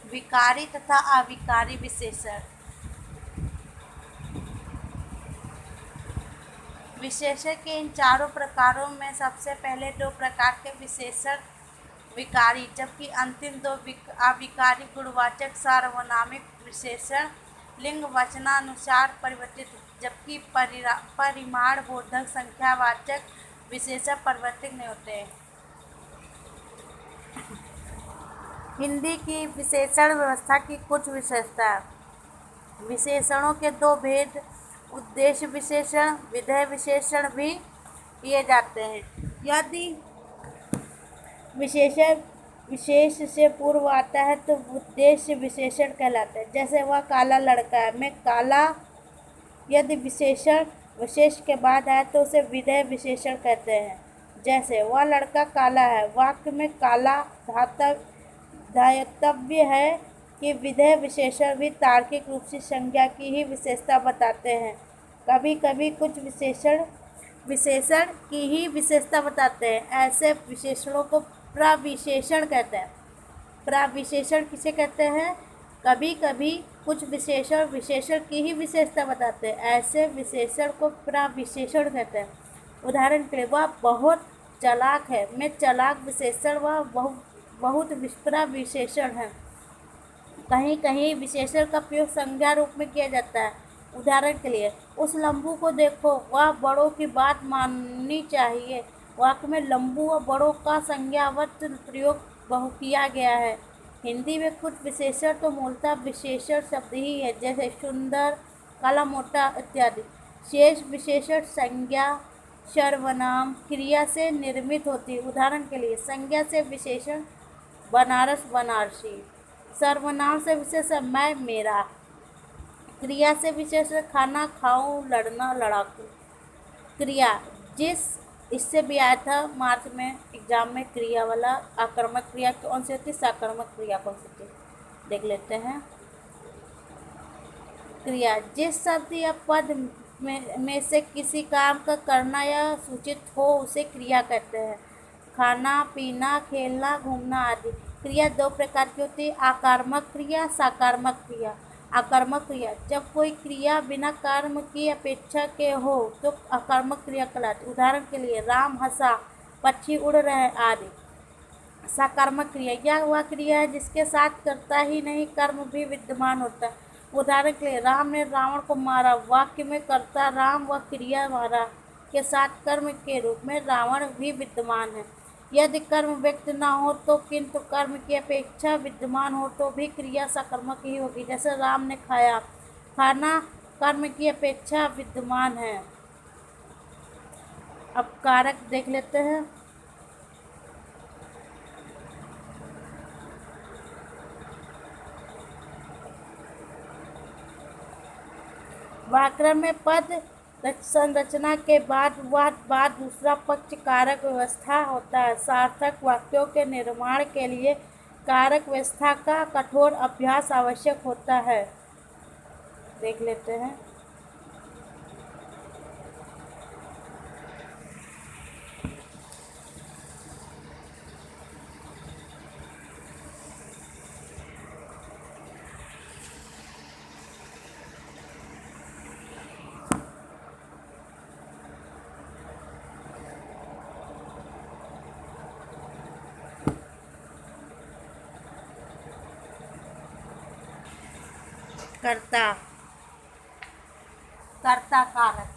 विकारी तथा अविकारी विशेषण। विशेषण के इन चारों प्रकारों में सबसे पहले दो प्रकार के विशेषण विकारी, जबकि अंतिम दो अविकारी गुणवाचक सार्वनामिक विशेषण लिंग वचनानुसार परिवर्तित, जबकि परिमाण बोधक संख्यावाचक विशेषण परिवर्तित नहीं होते। हिंदी की विशेषण व्यवस्था की कुछ विशेषता। विशेषणों के दो भेद उद्देश्य विशेषण, विधेय विशेषण भी किए जाते हैं। यदि विशेषण विशेष से पूर्व आता है तो उद्देश्य विशेषण कहलाता है। जैसे वह काला लड़का है, मैं काला। यदि विशेषण विशेष के बाद आए तो उसे विधेय विशेषण कहते हैं। जैसे वह लड़का काला है, वाक्य में काला धातव्य है कि विधेय विशेषण भी तार्किक रूप से संज्ञा की ही विशेषता बताते हैं। कभी कभी कुछ विशेषण की ही विशेषता बताते हैं। ऐसे विशेषणों को प्रविशेषण कहते हैं। प्रविशेषण किसे कहते हैं? कभी कभी कुछ विशेषण की ही विशेषता बताते हैं। ऐसे विशेषण को प्रविशेषण कहते हैं। उदाहरण के लिए, वह बहुत चालाक है, मैं चालाक विशेषण, वह बहुत प्रविशेषण है। कहीं कहीं विशेषण का प्रयोग संज्ञा रूप में किया जाता है। उदाहरण के लिए, उस लंबू को देखो, वह बड़ों की बात माननी चाहिए। वाक्य में लंबू व बड़ों का संज्ञावत प्रयोग बहु किया गया है। हिंदी में कुछ विशेषण तो मूलतः विशेषण शब्द ही है, जैसे सुंदर, काला मोटा इत्यादि। शेष विशेषण संज्ञा, सर्वनाम, क्रिया से निर्मित होती है। उदाहरण के लिए, संज्ञा से विशेषण बनारस बनारसी, सर्वनाम से विशेषण मैं मेरा, क्रिया से विशेषण खाना खाऊं, लड़ना लड़ाकू। क्रिया इससे भी आया था मार्च में एग्जाम में, क्रिया वाला। आकर्मक क्रिया कौन सी होती है, साकर्मक क्रिया कौन सी होती है, देख लेते हैं। क्रिया जिस शब्द या पद में से किसी काम का करना या सूचित हो उसे क्रिया कहते हैं। खाना पीना, खेलना, घूमना आदि। क्रिया दो प्रकार की होती है, आकर्मक क्रिया, साकर्मक क्रिया। आकर्मक क्रिया, जब कोई क्रिया बिना कर्म की अपेक्षा के हो तो आकर्मक क्रिया कहलाती। उदाहरण के लिए, राम हंसा, पक्षी उड़ रहे आदि। साकर्मक क्रिया, यह वह क्रिया है जिसके साथ कर्ता ही नहीं कर्म भी विद्यमान होता है। उदाहरण के लिए, राम ने रावण को मारा। वाक्य में कर्ता राम व क्रिया मारा के साथ कर्म के रूप में रावण भी विद्यमान है। यदि कर्म व्यक्त न हो तो किंतु कर्म की अपेक्षा विद्यमान हो तो भी क्रिया सकर्मक ही होगी। जैसे राम ने खाया, खाना कर्म की अपेक्षा विद्यमान है। अब कारक देख लेते हैं। व्याकरण में पद संरचना के बाद दूसरा पक्ष कारक व्यवस्था होता है। सार्थक वाक्यों के निर्माण के लिए कारक व्यवस्था का कठोर अभ्यास आवश्यक होता है। देख लेते हैं। कर्ता कारक।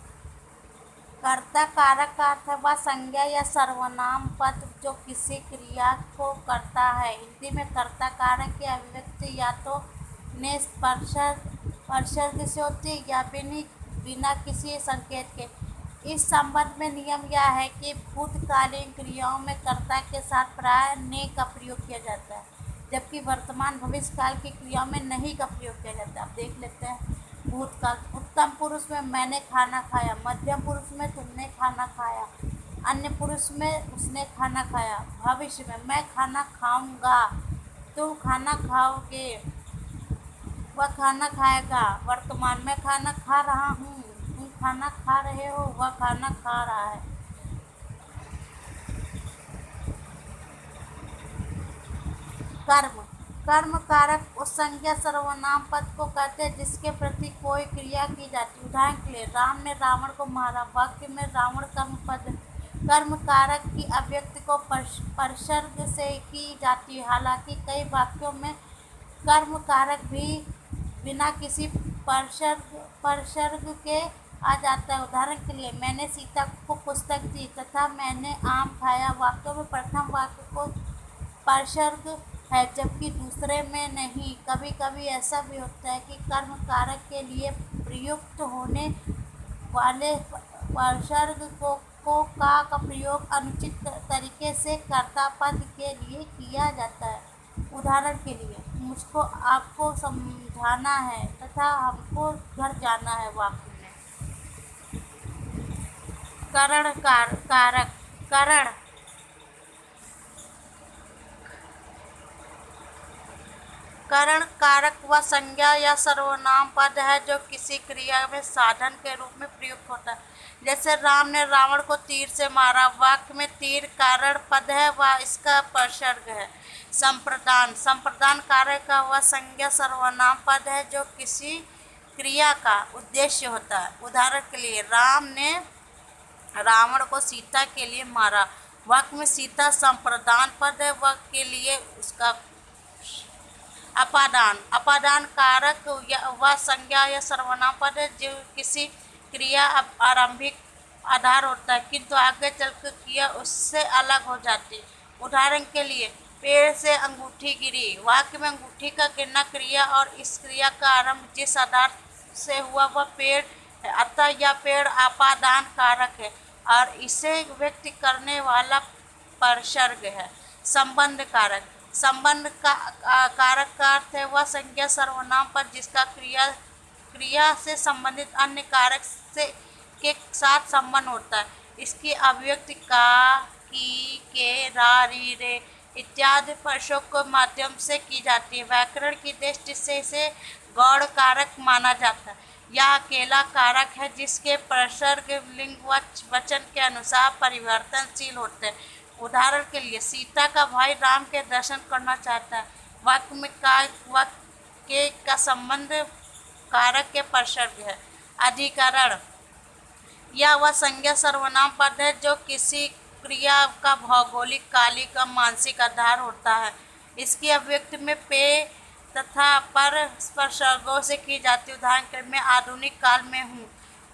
कर्ता कारक का अर्थ है वह संज्ञा या सर्वनाम पद जो किसी क्रिया को करता है। हिंदी में कर्ता कारक की अभिव्यक्ति या तो निष्पर्शद से होती है या बिना किसी संकेत के। इस संबंध में नियम यह है कि भूतकालीन क्रियाओं में कर्ता के साथ प्राय ने का प्रयोग किया जाता है, जबकि वर्तमान भविष्यकाल की क्रियाओं में नहीं का प्रयोग किया जाता है। अब देख लेते हैं। भूतकाल, उत्तम पुरुष में मैंने खाना खाया, मध्यम पुरुष में तुमने खाना खाया, अन्य पुरुष में उसने खाना खाया। भविष्य में मैं खाना खाऊंगा, तुम खाना खाओगे, वह खाना खाएगा। वर्तमान में खाना खा रहा हूँ, तुम खाना खा रहे हो, वह खाना खा रहा है। कर्म कर्म कारक उस संज्ञा सर्वनाम पद को कहते हैं जिसके प्रति कोई क्रिया की जाती है। उदाहरण के लिए, राम ने रावण को मारा। वाक्य में रावण कर्म कारक की अभिव्यक्ति को परसर्ग से की जाती है। हालांकि कई वाक्यों में कर्म कारक भी बिना किसी परसर्ग के आ जाता है। उदाहरण के लिए, मैंने सीता को पुस्तक दी तथा मैंने आम खाया। वाक्यों में प्रथम वाक्य को परसर्ग है जबकि दूसरे में नहीं। कभी कभी ऐसा भी होता है कि कर्म कारक के लिए प्रयुक्त होने वाले परसर्ग का प्रयोग अनुचित तरीके से कर्ता पद के लिए किया जाता है। उदाहरण के लिए, मुझको आपको समझाना है तथा हमको घर जाना है। वाक्य में करण कारक करण कारक वह संज्ञा या सर्वनाम पद है जो किसी क्रिया में साधन के रूप में प्रयुक्त होता है। जैसे राम ने रावण को तीर से मारा। वाक्य में तीर कारण पद है व इसका परसर्ग है। संप्रदान कारक का वह संज्ञा सर्वनाम पद है जो किसी क्रिया का उद्देश्य होता है। उदाहरण के लिए, राम ने रावण को सीता के लिए मारा। वाक्य में सीता संप्रदान पद है व के लिए उसका अपादान कारक वह संज्ञा या सर्वनाम पद है जो किसी क्रिया आरंभिक आधार होता है किंतु आगे चलकर क्रिया उससे अलग हो जाती है। उदाहरण के लिए, पेड़ से अंगूठी गिरी। वाक्य में अंगूठी का गिरना क्रिया और इस क्रिया का आरंभ जिस आधार से हुआ वह पेड़ है, अतः यह पेड़ अपादान कारक है और इसे व्यक्त करने वाला परसर्ग है। संबंध कारक का अर्थ है वह संज्ञा सर्वनाम पद जिसका क्रिया से संबंधित अन्य कारक के साथ संबंध होता है। इसकी अभिव्यक्ति का, की, के, रा, री, रे इत्यादि परसों के माध्यम से की जाती है। व्याकरण की दृष्टि से इसे गौड़ कारक माना जाता है। यह अकेला कारक है जिसके परसर्ग लिंग वचन के अनुसार परिवर्तनशील होते हैं। उदाहरण के लिए, सीता का भाई राम के दर्शन करना चाहता है। वाक्य में का संबंध कारक के परसर्ग है। अधिकरण यह वह संज्ञा सर्वनाम पद है जो किसी क्रिया का भौगोलिक, कालिक और मानसिक आधार होता है। इसकी अभिव्यक्ति में पे तथा पर परसर्गों से की जाती है। उदाहरण के लिए, मैं आधुनिक काल में हूँ।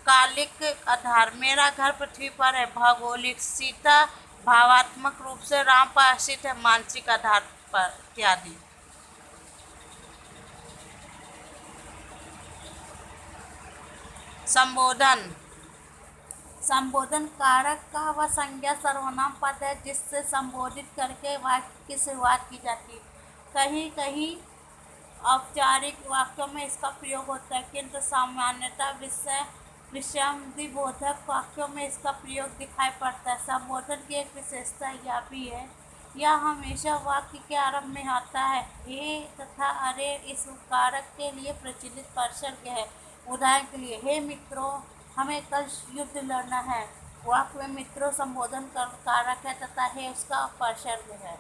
कालिक आधार, मेरा घर पृथ्वी पर है। भौगोलिक, सीता भावात्मक रूप से राम पर आश्रित है। मानसिक आधार पर इत्यादि। संबोधन कारक का वह संज्ञा सर्वनाम पद है जिससे संबोधित करके वाक्य की शुरुआत की जाती है। कहीं कहीं औपचारिक वाक्यों में इसका प्रयोग होता है किंतु सामान्यतः विषयानुबोधक वाक्यों में इसका प्रयोग दिखाई पड़ता है। संबोधन की एक विशेषता यह भी है, यह हमेशा वाक्य के आरंभ में आता है। हे तथा अरे इस कारक के लिए प्रचलित परसर्ग है। उदाहरण के लिए, हे मित्रों, हमें कल युद्ध लड़ना है। वाक्य में मित्रों संबोधन कारक है तथा हे उसका परसर्ग है।